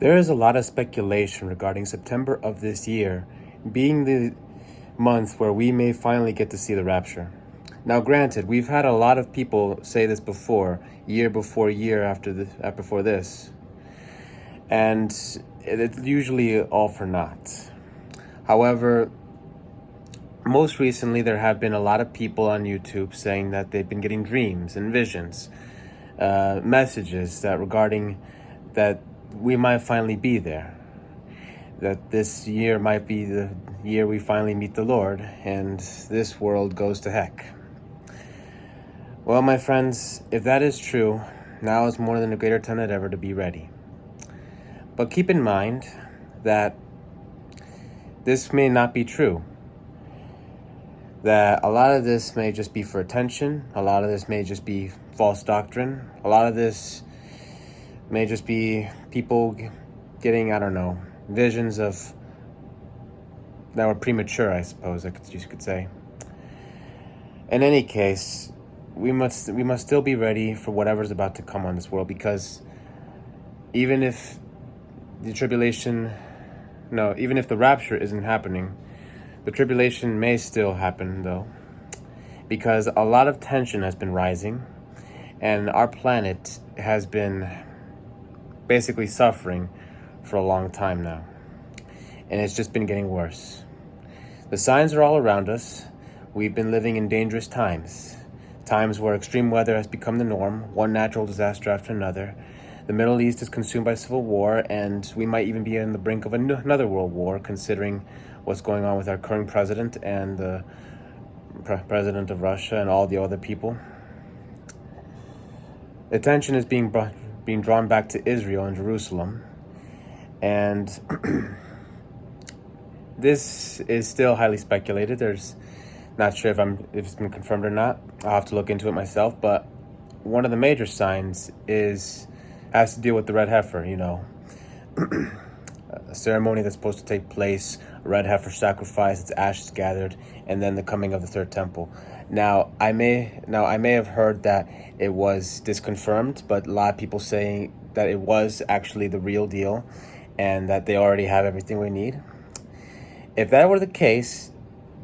There is a lot of speculation regarding September of this year being the month where we may finally get to see the rapture. Now, granted, we've had a lot of people say this before year before this, and it's usually all for naught. However, most recently there have been a lot of people on YouTube saying that they've been getting dreams and visions, messages that regarding that we might finally be there, that this year might be the year we finally meet the Lord and this world goes to heck. Well, my friends, if that is true, now is more than a greater time than ever to be ready. But keep in mind that this may not be true. That a lot of this may just be for attention. A lot of this may just be false doctrine. A lot of this may just be people getting, visions of that were premature, I suppose you could say. In any case, we must still be ready for whatever's about to come on this world, because even if the rapture isn't happening, the tribulation may still happen, though, because a lot of tension has been rising, and our planet has been basically suffering for a long time now, and it's just been getting worse. The signs are all around us. We've been living in dangerous times where extreme weather has become the norm, one natural disaster after another. The Middle East is consumed by civil war, and we might even be on the brink of another world war, considering what's going on with our current president and the president of Russia and all the other people. Attention is being drawn back to Israel and Jerusalem, and this is still highly speculated. There's not sure if it's been confirmed or not. I'll have to look into it myself, but one of the major signs has to deal with the red heifer, a ceremony that's supposed to take place, a red heifer sacrifice, its ashes gathered, and then the coming of the third temple. Now I may have heard that it was disconfirmed, but a lot of people saying that it was actually the real deal and that they already have everything we need. If that were the case,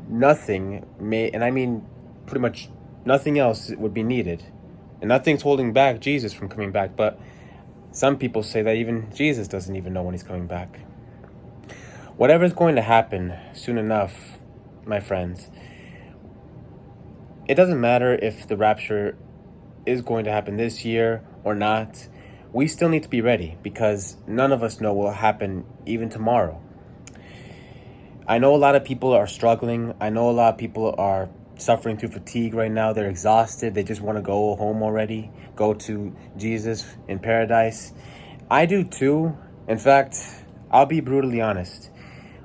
pretty much nothing else would be needed. And nothing's holding back Jesus from coming back, but some people say that even Jesus doesn't even know when he's coming back. Whatever's going to happen soon enough, my friends, it doesn't matter if the rapture is going to happen this year or not. We still need to be ready, because none of us know what will happen even tomorrow. I know a lot of people are struggling. I know a lot of people are suffering through fatigue right now. They're exhausted. They just want to go home already, go to Jesus in paradise. I do too. In fact, I'll be brutally honest.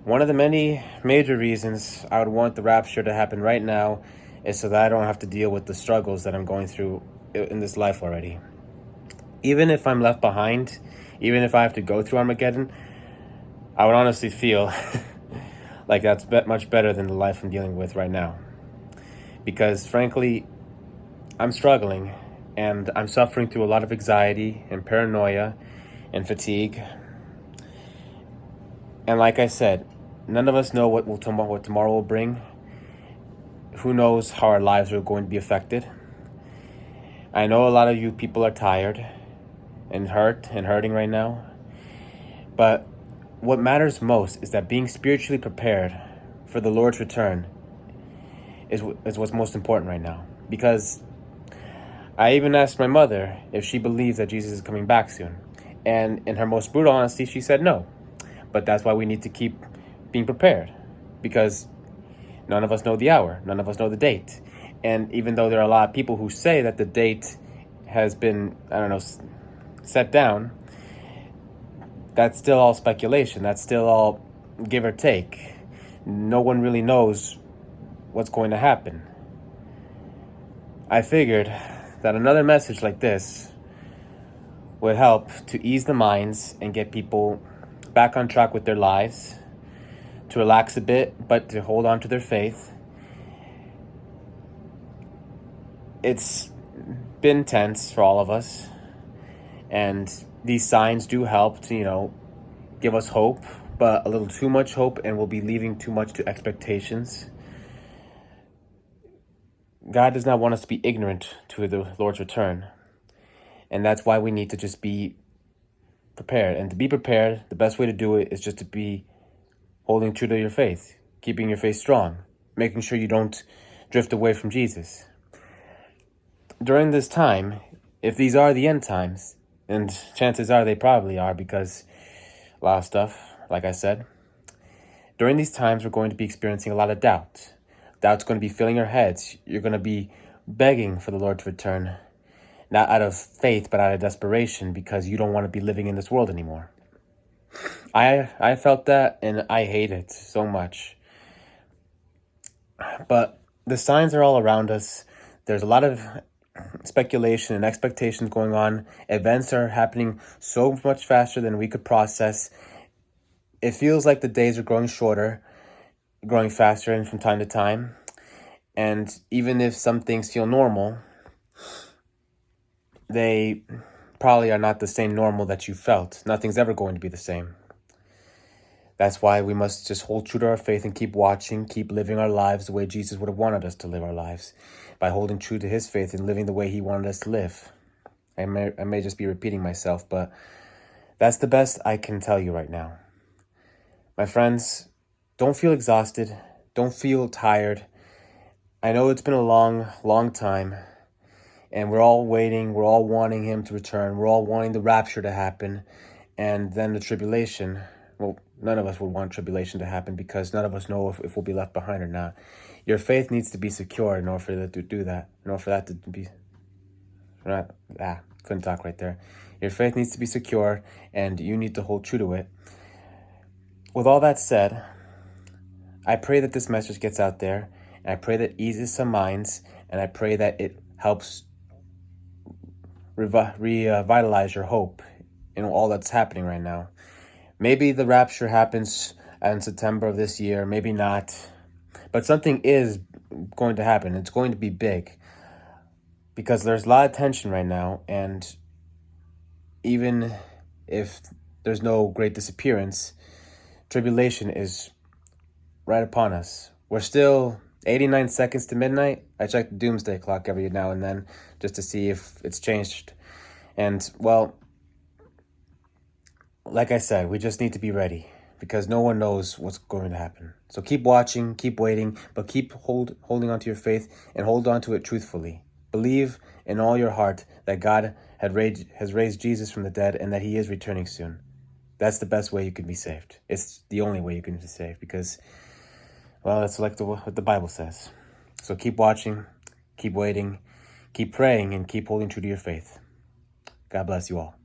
One of the many major reasons I would want the rapture to happen right now is so that I don't have to deal with the struggles that I'm going through in this life already. Even if I'm left behind, even if I have to go through Armageddon, I would honestly feel like that's much better than the life I'm dealing with right now. Because frankly, I'm struggling, and I'm suffering through a lot of anxiety and paranoia and fatigue. And like I said, none of us know what tomorrow will bring. Who knows how our lives are going to be affected. I know a lot of you people are tired and hurting right now. But what matters most is that being spiritually prepared for the Lord's return is what's most important right now. Because I even asked my mother if she believes that Jesus is coming back soon. And in her most brutal honesty, she said no. But that's why we need to keep being prepared. Because none of us know the hour. None of us know the date. And even though there are a lot of people who say that the date has been, set down, that's still all speculation. That's still all give or take. No one really knows what's going to happen. I figured that another message like this would help to ease the minds and get people back on track with their lives, to relax a bit, but to hold on to their faith. It's been tense for all of us, and these signs do help to, give us hope, but a little too much hope, and we'll be leaving too much to expectations. God does not want us to be ignorant to the Lord's return. And that's why we need to just be prepared. And to be prepared, the best way to do it is just to be holding true to your faith, keeping your faith strong, making sure you don't drift away from Jesus. During this time, if these are the end times, and chances are they probably are, because a lot of stuff, like I said, during these times we're going to be experiencing a lot of doubt. Doubt's going to be filling your heads. You're going to be begging for the Lord to return, not out of faith, but out of desperation, because you don't want to be living in this world anymore. I felt that, and I hate it so much. But the signs are all around us. There's a lot of speculation and expectations going on. Events are happening so much faster than we could process. It feels like the days are growing shorter, growing faster and from time to time. And even if some things feel normal, they probably are not the same normal that you felt. Nothing's ever going to be the same. That's why we must just hold true to our faith and keep watching, keep living our lives the way Jesus would have wanted us to live our lives, by holding true to his faith and living the way he wanted us to live. I may just be repeating myself, but that's the best I can tell you right now. My friends, don't feel exhausted. Don't feel tired. I know it's been a long, long time, and we're all waiting. We're all wanting him to return. We're all wanting the rapture to happen, and then the tribulation. Well, none of us would want tribulation to happen, because none of us know if we'll be left behind or not. Your faith needs to be secure in order for that to do that. In order for that to be... couldn't talk right there. Your faith needs to be secure, and you need to hold true to it. With all that said, I pray that this message gets out there, and I pray that it eases some minds, and I pray that it helps revitalize your hope in all that's happening right now. Maybe the rapture happens in September of this year, maybe not. But something is going to happen. It's going to be big, because there's a lot of tension right now, and even if there's no great disappearance, tribulation is right upon us. We're still 89 seconds to midnight. I check the doomsday clock every now and then just to see if it's changed. And, well, like I said, we just need to be ready, because no one knows what's going to happen. So keep watching, keep waiting, but keep holding on to your faith, and hold on to it truthfully. Believe in all your heart that God has raised Jesus from the dead, and that he is returning soon. That's the best way you can be saved. It's the only way you can be saved, because, well, that's like what the Bible says. So keep watching, keep waiting, keep praying, and keep holding true to your faith. God bless you all.